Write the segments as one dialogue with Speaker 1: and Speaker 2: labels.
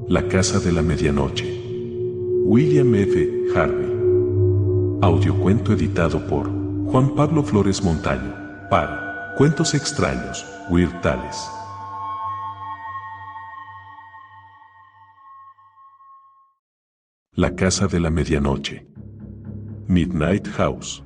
Speaker 1: La casa de la medianoche. William F. Harvey. Audiocuento editado por Juan Pablo Flores Montaño para Cuentos Extraños, Weird Tales. La casa de la medianoche. Midnight House.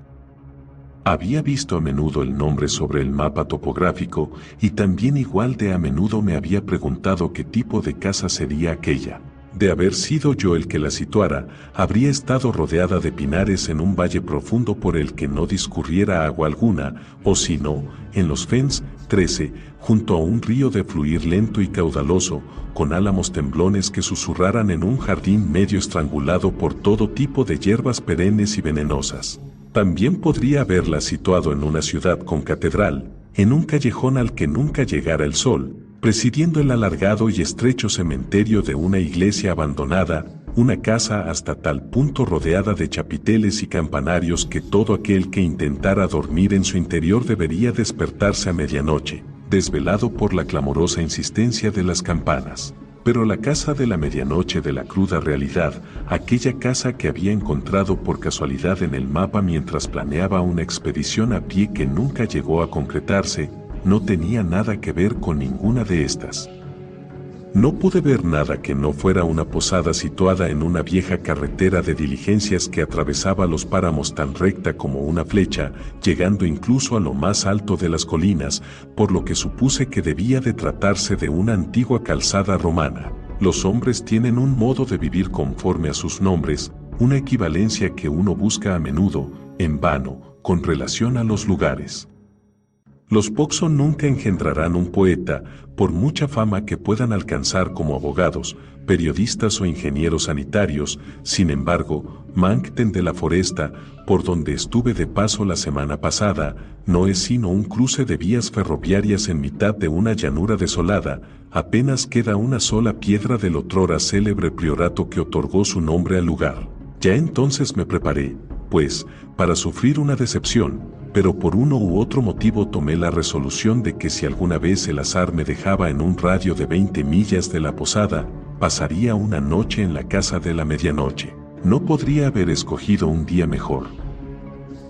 Speaker 1: Había visto a menudo el nombre sobre el mapa topográfico y también igual de a menudo me había preguntado qué tipo de casa sería aquella. De haber sido yo el que la situara, habría estado rodeada de pinares en un valle profundo por el que no discurriera agua alguna, o si no, en los Fens 13, junto a un río de fluir lento y caudaloso, con álamos temblones que susurraran en un jardín medio estrangulado por todo tipo de hierbas perennes y venenosas. También podría haberla situado en una ciudad con catedral, en un callejón al que nunca llegara el sol, presidiendo el alargado y estrecho cementerio de una iglesia abandonada, una casa hasta tal punto rodeada de chapiteles y campanarios que todo aquel que intentara dormir en su interior debería despertarse a medianoche, desvelado por la clamorosa insistencia de las campanas. Pero la casa de la medianoche de la cruda realidad, aquella casa que había encontrado por casualidad en el mapa mientras planeaba una expedición a pie que nunca llegó a concretarse, no tenía nada que ver con ninguna de estas. No pude ver nada que no fuera una posada situada en una vieja carretera de diligencias que atravesaba los páramos tan recta como una flecha, llegando incluso a lo más alto de las colinas, por lo que supuse que debía de tratarse de una antigua calzada romana. Los hombres tienen un modo de vivir conforme a sus nombres, una equivalencia que uno busca a menudo, en vano, con relación a los lugares. Los Poxon nunca engendrarán un poeta, por mucha fama que puedan alcanzar como abogados, periodistas o ingenieros sanitarios. Sin embargo, Moncton de la Foresta, por donde estuve de paso la semana pasada, no es sino un cruce de vías ferroviarias en mitad de una llanura desolada. Apenas queda una sola piedra del otrora célebre priorato que otorgó su nombre al lugar. Ya entonces me preparé, pues, para sufrir una decepción, pero por uno u otro motivo tomé la resolución de que si alguna vez el azar me dejaba en un radio de 20 millas de la posada, pasaría una noche en la casa de la medianoche. No podría haber escogido un día mejor.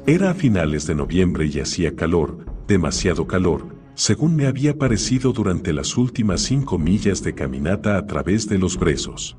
Speaker 1: Era a finales de noviembre y hacía calor, demasiado calor, según me había parecido durante las últimas 5 millas de caminata a través de los brezos.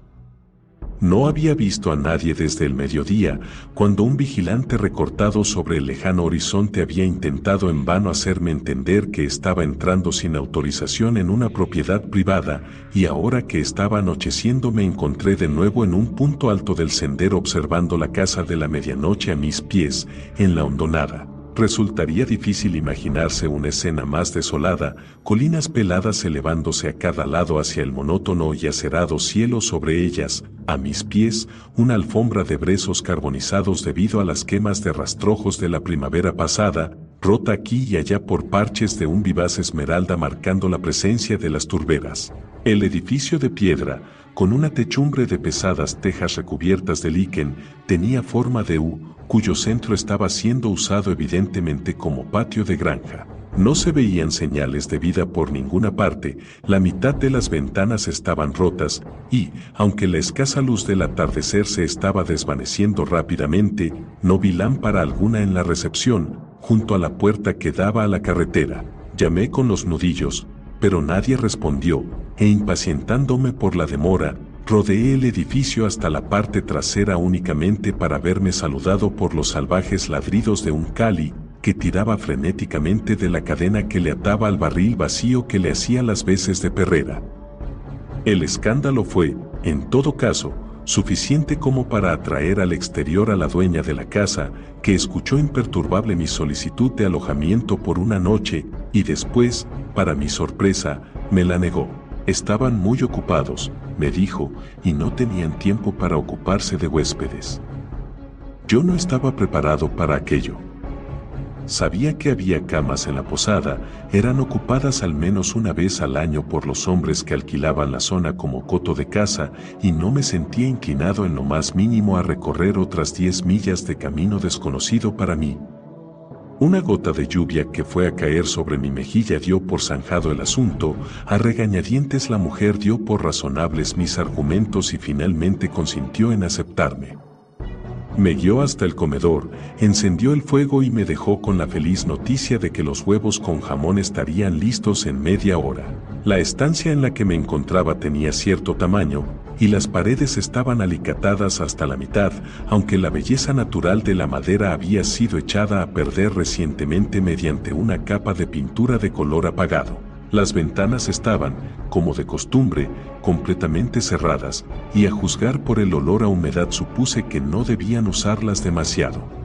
Speaker 1: No había visto a nadie desde el mediodía, cuando un vigilante recortado sobre el lejano horizonte había intentado en vano hacerme entender que estaba entrando sin autorización en una propiedad privada, y ahora que estaba anocheciendo me encontré de nuevo en un punto alto del sendero observando la casa de la medianoche a mis pies, en la hondonada. Resultaría difícil imaginarse una escena más desolada, colinas peladas elevándose a cada lado hacia el monótono y acerado cielo sobre ellas, a mis pies, una alfombra de brezos carbonizados debido a las quemas de rastrojos de la primavera pasada, rota aquí y allá por parches de un vivaz esmeralda marcando la presencia de las turberas. El edificio de piedra, con una techumbre de pesadas tejas recubiertas de liquen, tenía forma de U, cuyo centro estaba siendo usado evidentemente como patio de granja. No se veían señales de vida por ninguna parte, la mitad de las ventanas estaban rotas, y, aunque la escasa luz del atardecer se estaba desvaneciendo rápidamente, no vi lámpara alguna en la recepción, junto a la puerta que daba a la carretera. Llamé con los nudillos, pero nadie respondió, e impacientándome por la demora, rodeé el edificio hasta la parte trasera únicamente para verme saludado por los salvajes ladridos de un cali, que tiraba frenéticamente de la cadena que le ataba al barril vacío que le hacía las veces de perrera. El escándalo fue, en todo caso, suficiente como para atraer al exterior a la dueña de la casa, que escuchó imperturbable mi solicitud de alojamiento por una noche, y después, para mi sorpresa, me la negó. Estaban muy ocupados, me dijo, y no tenían tiempo para ocuparse de huéspedes. Yo no estaba preparado para aquello. Sabía que había camas en la posada, eran ocupadas al menos una vez al año por los hombres que alquilaban la zona como coto de casa, y no me sentía inclinado en lo más mínimo a recorrer otras 10 millas de camino desconocido para mí. Una gota de lluvia que fue a caer sobre mi mejilla dio por zanjado el asunto, a regañadientes la mujer dio por razonables mis argumentos y finalmente consintió en aceptarme. Me guió hasta el comedor, encendió el fuego y me dejó con la feliz noticia de que los huevos con jamón estarían listos en media hora. La estancia en la que me encontraba tenía cierto tamaño, y las paredes estaban alicatadas hasta la mitad, aunque la belleza natural de la madera había sido echada a perder recientemente mediante una capa de pintura de color apagado. Las ventanas estaban, como de costumbre, completamente cerradas, y a juzgar por el olor a humedad supuse que no debían usarlas demasiado.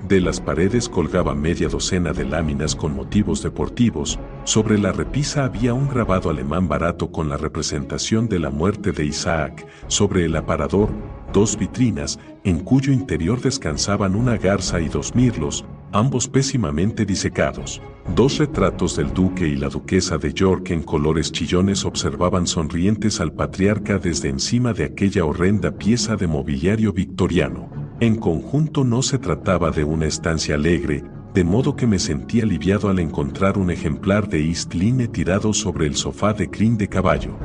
Speaker 1: De las paredes colgaba media docena de láminas con motivos deportivos, sobre la repisa había un grabado alemán barato con la representación de la muerte de Isaac, sobre el aparador, 2 vitrinas, en cuyo interior descansaban una garza y 2 mirlos, ambos pésimamente disecados. 2 retratos del duque y la duquesa de York en colores chillones observaban sonrientes al patriarca desde encima de aquella horrenda pieza de mobiliario victoriano. En conjunto no se trataba de una estancia alegre, de modo que me sentí aliviado al encontrar un ejemplar de East Lynne tirado sobre el sofá de crin de caballo.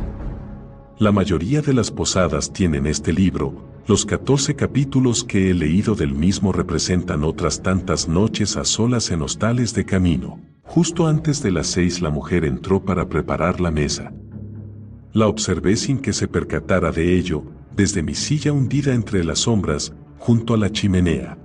Speaker 1: La mayoría de las posadas tienen este libro. Los 14 capítulos que he leído del mismo representan otras tantas noches a solas en hostales de camino. Justo antes de las 6 la mujer entró para preparar la mesa. La observé sin que se percatara de ello, desde mi silla hundida entre las sombras, junto a la chimenea.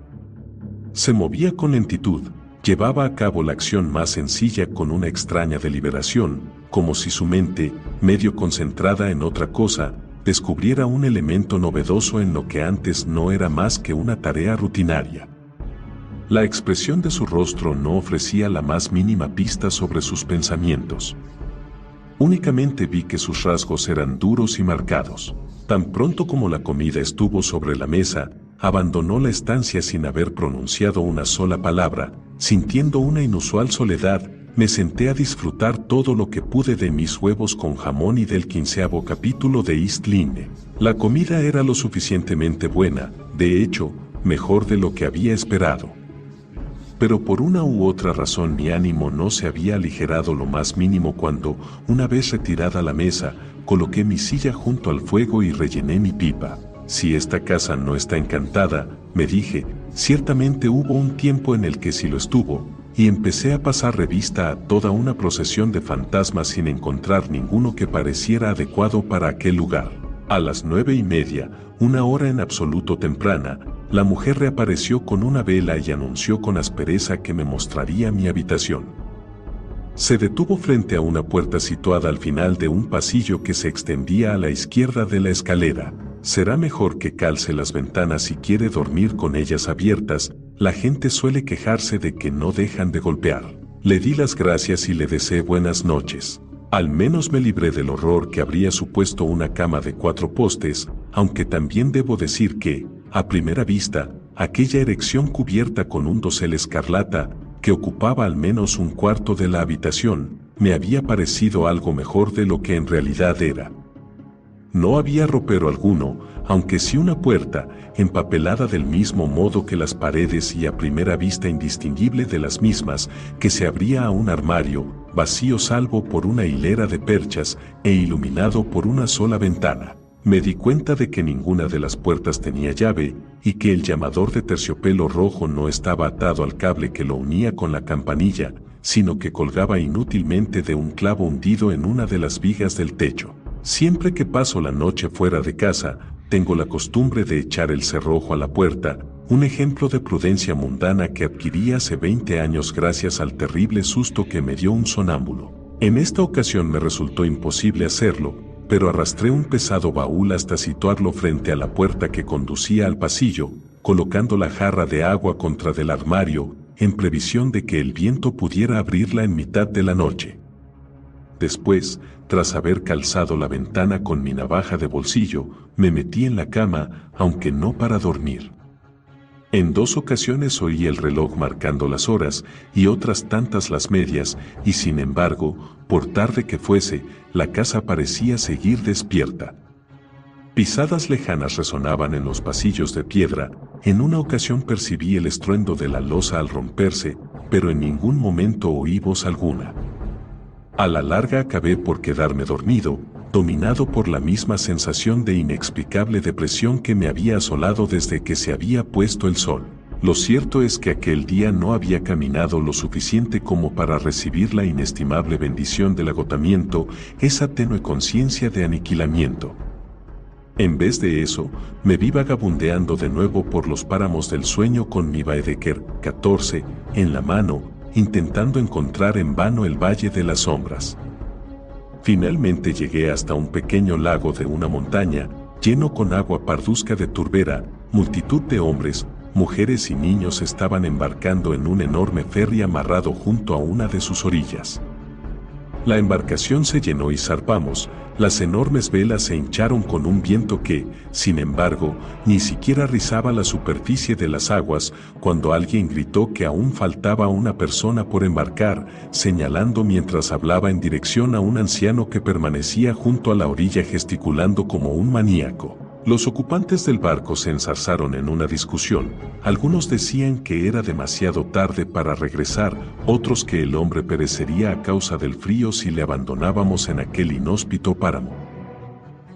Speaker 1: Se movía con lentitud, llevaba a cabo la acción más sencilla con una extraña deliberación, como si su mente, medio concentrada en otra cosa, descubriera un elemento novedoso en lo que antes no era más que una tarea rutinaria. La expresión de su rostro no ofrecía la más mínima pista sobre sus pensamientos. Únicamente vi que sus rasgos eran duros y marcados. Tan pronto como la comida estuvo sobre la mesa, abandonó la estancia sin haber pronunciado una sola palabra. Sintiendo una inusual soledad, me senté a disfrutar todo lo que pude de mis huevos con jamón y del 15º capítulo de East Lynne. La comida era lo suficientemente buena, de hecho, mejor de lo que había esperado. Pero por una u otra razón mi ánimo no se había aligerado lo más mínimo cuando, una vez retirada la mesa, coloqué mi silla junto al fuego y rellené mi pipa. Si esta casa no está encantada, me dije, ciertamente hubo un tiempo en el que sí lo estuvo, y empecé a pasar revista a toda una procesión de fantasmas sin encontrar ninguno que pareciera adecuado para aquel lugar. A las 9:30, una hora en absoluto temprana, la mujer reapareció con una vela y anunció con aspereza que me mostraría mi habitación. Se detuvo frente a una puerta situada al final de un pasillo que se extendía a la izquierda de la escalera. Será mejor que calce las ventanas si quiere dormir con ellas abiertas, la gente suele quejarse de que no dejan de golpear. Le di las gracias y le deseé buenas noches. Al menos me libré del horror que habría supuesto una cama de 4 postes, aunque también debo decir que, a primera vista, aquella erección cubierta con un dosel escarlata, que ocupaba al menos un cuarto de la habitación, me había parecido algo mejor de lo que en realidad era. No había ropero alguno, aunque sí una puerta, empapelada del mismo modo que las paredes y a primera vista indistinguible de las mismas, que se abría a un armario, vacío salvo por una hilera de perchas e iluminado por una sola ventana. Me di cuenta de que ninguna de las puertas tenía llave y que el llamador de terciopelo rojo no estaba atado al cable que lo unía con la campanilla, sino que colgaba inútilmente de un clavo hundido en una de las vigas del techo. Siempre que paso la noche fuera de casa, tengo la costumbre de echar el cerrojo a la puerta, un ejemplo de prudencia mundana que adquirí hace 20 años gracias al terrible susto que me dio un sonámbulo. En esta ocasión me resultó imposible hacerlo, pero arrastré un pesado baúl hasta situarlo frente a la puerta que conducía al pasillo, colocando la jarra de agua contra del armario, en previsión de que el viento pudiera abrirla en mitad de la noche. Después, tras haber calzado la ventana con mi navaja de bolsillo, me metí en la cama, aunque no para dormir. En 2 ocasiones oí el reloj marcando las horas y otras tantas las medias, y sin embargo, por tarde que fuese, la casa parecía seguir despierta. Pisadas lejanas resonaban en los pasillos de piedra. En una ocasión percibí el estruendo de la losa al romperse, pero en ningún momento oí voz alguna. A la larga acabé por quedarme dormido, dominado por la misma sensación de inexplicable depresión que me había asolado desde que se había puesto el sol. Lo cierto es que aquel día no había caminado lo suficiente como para recibir la inestimable bendición del agotamiento, esa tenue conciencia de aniquilamiento. En vez de eso, me vi vagabundeando de nuevo por los páramos del sueño con mi Baedeker 14 en la mano, intentando encontrar en vano el Valle de las Sombras. Finalmente llegué hasta un pequeño lago de una montaña, lleno con agua parduzca de turbera. Multitud de hombres, mujeres y niños estaban embarcando en un enorme ferry amarrado junto a una de sus orillas. La embarcación se llenó y zarpamos. Las enormes velas se hincharon con un viento que, sin embargo, ni siquiera rizaba la superficie de las aguas, cuando alguien gritó que aún faltaba una persona por embarcar, señalando mientras hablaba en dirección a un anciano que permanecía junto a la orilla gesticulando como un maníaco. Los ocupantes del barco se enzarzaron en una discusión. Algunos decían que era demasiado tarde para regresar, otros que el hombre perecería a causa del frío si le abandonábamos en aquel inhóspito páramo.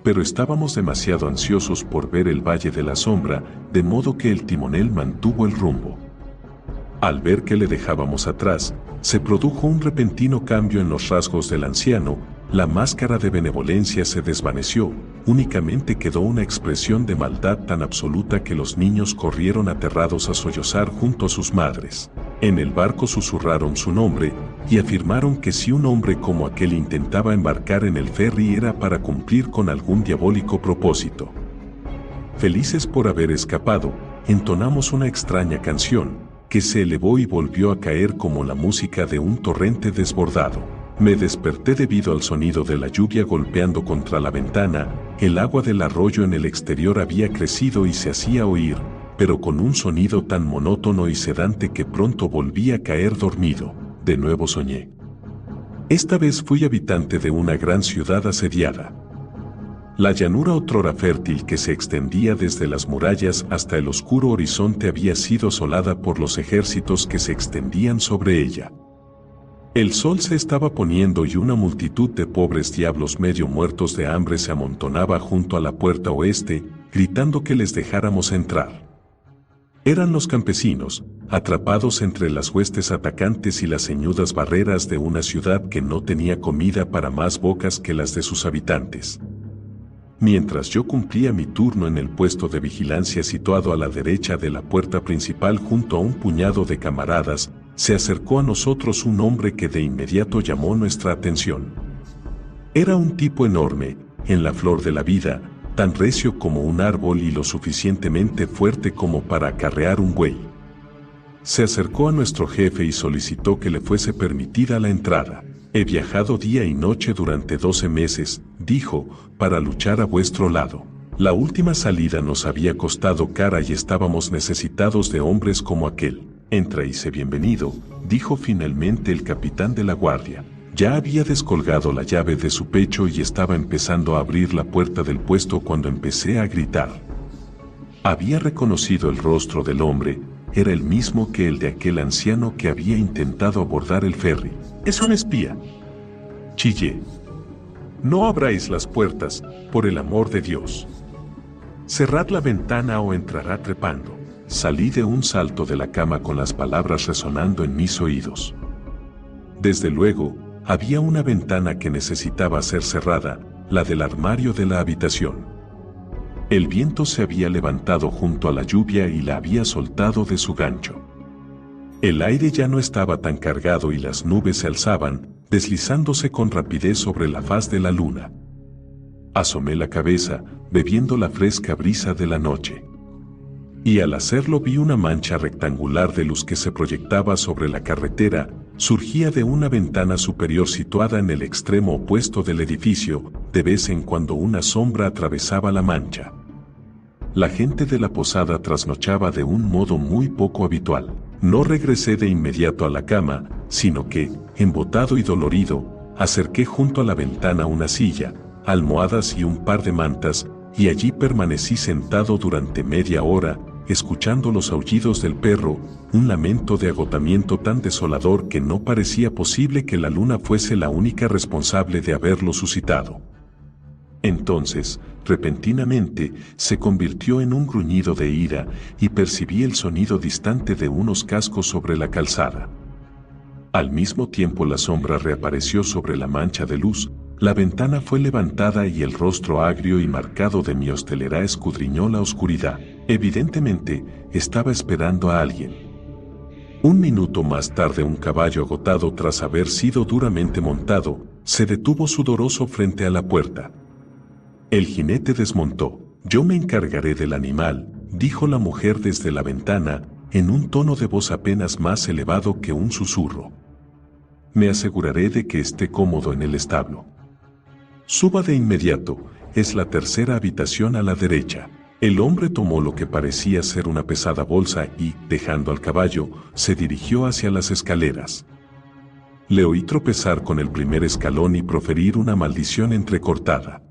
Speaker 1: Pero estábamos demasiado ansiosos por ver el Valle de la Sombra, de modo que el timonel mantuvo el rumbo. Al ver que le dejábamos atrás, se produjo un repentino cambio en los rasgos del anciano. La máscara de benevolencia se desvaneció, únicamente quedó una expresión de maldad tan absoluta que los niños corrieron aterrados a sollozar junto a sus madres. En el barco susurraron su nombre, y afirmaron que si un hombre como aquel intentaba embarcar en el ferry era para cumplir con algún diabólico propósito. Felices por haber escapado, entonamos una extraña canción, que se elevó y volvió a caer como la música de un torrente desbordado. Me desperté debido al sonido de la lluvia golpeando contra la ventana. El agua del arroyo en el exterior había crecido y se hacía oír, pero con un sonido tan monótono y sedante que pronto volví a caer dormido. De nuevo soñé. Esta vez fui habitante de una gran ciudad asediada. La llanura otrora fértil que se extendía desde las murallas hasta el oscuro horizonte había sido asolada por los ejércitos que se extendían sobre ella. El sol se estaba poniendo y una multitud de pobres diablos medio muertos de hambre se amontonaba junto a la puerta oeste, gritando que les dejáramos entrar. Eran los campesinos, atrapados entre las huestes atacantes y las ceñudas barreras de una ciudad que no tenía comida para más bocas que las de sus habitantes. Mientras yo cumplía mi turno en el puesto de vigilancia situado a la derecha de la puerta principal junto a un puñado de camaradas, se acercó a nosotros un hombre que de inmediato llamó nuestra atención. Era un tipo enorme, en la flor de la vida, tan recio como un árbol y lo suficientemente fuerte como para acarrear un buey. Se acercó a nuestro jefe y solicitó que le fuese permitida la entrada. He viajado día y noche durante 12 meses, dijo, para luchar a vuestro lado. La última salida nos había costado cara y estábamos necesitados de hombres como aquel. Entra y sé bienvenido, dijo finalmente el capitán de la guardia. Ya había descolgado la llave de su pecho y estaba empezando a abrir la puerta del puesto cuando empecé a gritar. Había reconocido el rostro del hombre, era el mismo que el de aquel anciano que había intentado abordar el ferry. ¡Es un espía!, chillé. No abráis las puertas, por el amor de Dios. Cerrad la ventana o entrará trepando. Salí de un salto de la cama con las palabras resonando en mis oídos. Desde luego, había una ventana que necesitaba ser cerrada, la del armario de la habitación. El viento se había levantado junto a la lluvia y la había soltado de su gancho. El aire ya no estaba tan cargado y las nubes se alzaban, deslizándose con rapidez sobre la faz de la luna. Asomé la cabeza, bebiendo la fresca brisa de la noche. Y al hacerlo vi una mancha rectangular de luz que se proyectaba sobre la carretera, surgía de una ventana superior situada en el extremo opuesto del edificio. De vez en cuando una sombra atravesaba la mancha. La gente de la posada trasnochaba de un modo muy poco habitual. No regresé de inmediato a la cama, sino que, embotado y dolorido, acerqué junto a la ventana una silla, almohadas y un par de mantas, y allí permanecí sentado durante media hora, escuchando los aullidos del perro, un lamento de agotamiento tan desolador que no parecía posible que la luna fuese la única responsable de haberlo suscitado. Entonces, repentinamente, se convirtió en un gruñido de ira y percibí el sonido distante de unos cascos sobre la calzada. Al mismo tiempo la sombra reapareció sobre la mancha de luz, la ventana fue levantada y el rostro agrio y marcado de mi hostelera escudriñó la oscuridad. Evidentemente, estaba esperando a alguien. Un minuto más tarde un caballo agotado tras haber sido duramente montado, se detuvo sudoroso frente a la puerta. El jinete desmontó. «Yo me encargaré del animal», dijo la mujer desde la ventana, en un tono de voz apenas más elevado que un susurro. «Me aseguraré de que esté cómodo en el establo. Suba de inmediato, es la tercera habitación a la derecha». El hombre tomó lo que parecía ser una pesada bolsa y, dejando al caballo, se dirigió hacia las escaleras. Le oí tropezar con el primer escalón y proferir una maldición entrecortada.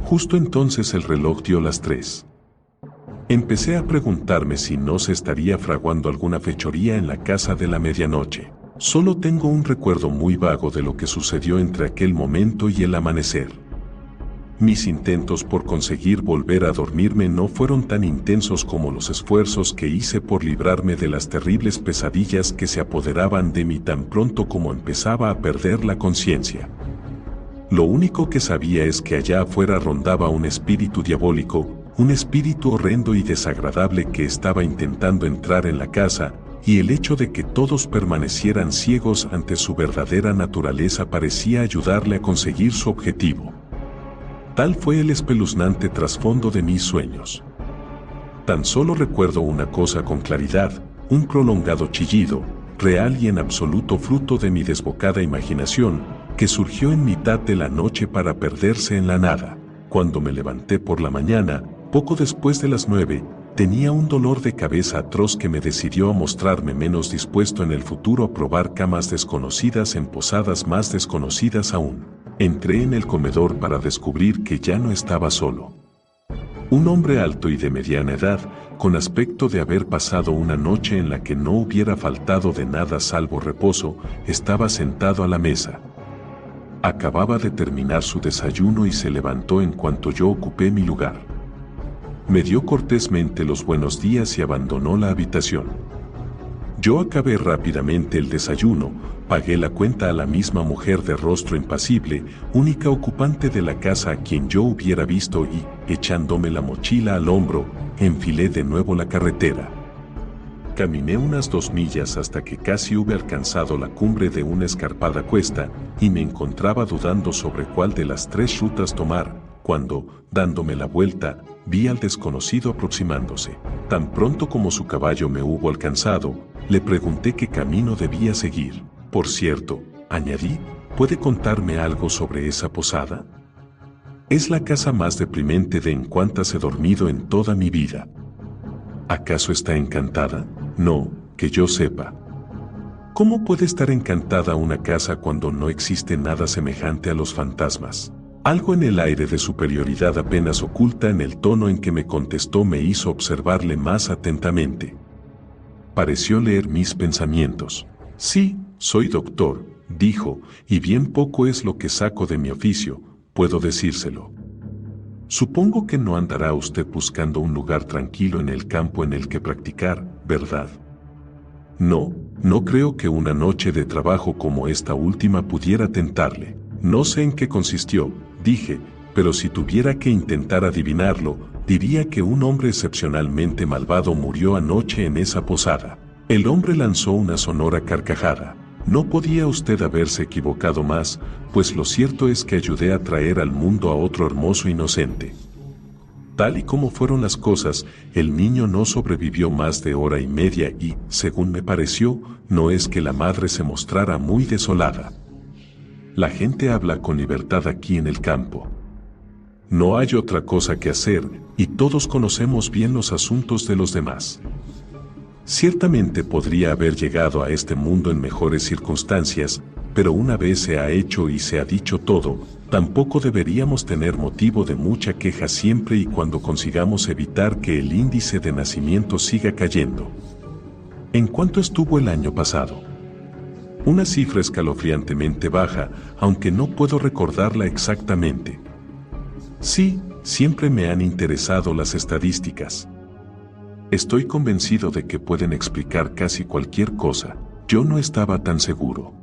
Speaker 1: Justo entonces el reloj dio las 3. Empecé a preguntarme si no se estaría fraguando alguna fechoría en la casa de la medianoche. Solo tengo un recuerdo muy vago de lo que sucedió entre aquel momento y el amanecer. Mis intentos por conseguir volver a dormirme no fueron tan intensos como los esfuerzos que hice por librarme de las terribles pesadillas que se apoderaban de mí tan pronto como empezaba a perder la conciencia. Lo único que sabía es que allá afuera rondaba un espíritu diabólico, un espíritu horrendo y desagradable que estaba intentando entrar en la casa, y el hecho de que todos permanecieran ciegos ante su verdadera naturaleza parecía ayudarle a conseguir su objetivo. Tal fue el espeluznante trasfondo de mis sueños. Tan solo recuerdo una cosa con claridad, un prolongado chillido, real y en absoluto fruto de mi desbocada imaginación, que surgió en mitad de la noche para perderse en la nada. Cuando me levanté por la mañana, poco después de las 9, tenía un dolor de cabeza atroz que me decidió a mostrarme menos dispuesto en el futuro a probar camas desconocidas en posadas más desconocidas aún. Entré en el comedor para descubrir que ya no estaba solo. Un hombre alto y de mediana edad, con aspecto de haber pasado una noche en la que no hubiera faltado de nada salvo reposo, estaba sentado a la mesa. Acababa de terminar su desayuno y se levantó en cuanto yo ocupé mi lugar. Me dio cortésmente los buenos días y abandonó la habitación. Yo acabé rápidamente el desayuno, pagué la cuenta a la misma mujer de rostro impasible, única ocupante de la casa a quien yo hubiera visto y, echándome la mochila al hombro, enfilé de nuevo la carretera. Caminé unas 2 millas hasta que casi hube alcanzado la cumbre de una escarpada cuesta y me encontraba dudando sobre cuál de las 3 rutas tomar, cuando, dándome la vuelta, vi al desconocido aproximándose. Tan pronto como su caballo me hubo alcanzado, le pregunté qué camino debía seguir. Por cierto, añadí, ¿puede contarme algo sobre esa posada? Es la casa más deprimente de en cuantas he dormido en toda mi vida. ¿Acaso está encantada? No, que yo sepa. ¿Cómo puede estar encantada una casa cuando no existe nada semejante a los fantasmas? Algo en el aire de superioridad apenas oculta en el tono en que me contestó me hizo observarle más atentamente. Pareció leer mis pensamientos. Sí, soy doctor, dijo, y bien poco es lo que saco de mi oficio, puedo decírselo. Supongo que no andará usted buscando un lugar tranquilo en el campo en el que practicar, ¿verdad? No, no creo que una noche de trabajo como esta última pudiera tentarle. No sé en qué consistió, dije, pero si tuviera que intentar adivinarlo, diría que un hombre excepcionalmente malvado murió anoche en esa posada. El hombre lanzó una sonora carcajada. No podía usted haberse equivocado más, pues lo cierto es que ayudé a traer al mundo a otro hermoso inocente. Tal y como fueron las cosas, el niño no sobrevivió más de 1 hora y media y, según me pareció, no es que la madre se mostrara muy desolada. La gente habla con libertad aquí en el campo. No hay otra cosa que hacer, y todos conocemos bien los asuntos de los demás. Ciertamente podría haber llegado a este mundo en mejores circunstancias, pero una vez se ha hecho y se ha dicho todo, Tampoco deberíamos tener motivo de mucha queja siempre y cuando consigamos evitar que el índice de nacimiento siga cayendo. ¿En cuánto estuvo el año pasado? Una cifra escalofriantemente baja, aunque no puedo recordarla exactamente. Sí, siempre me han interesado las estadísticas. Estoy convencido de que pueden explicar casi cualquier cosa. Yo no estaba tan seguro.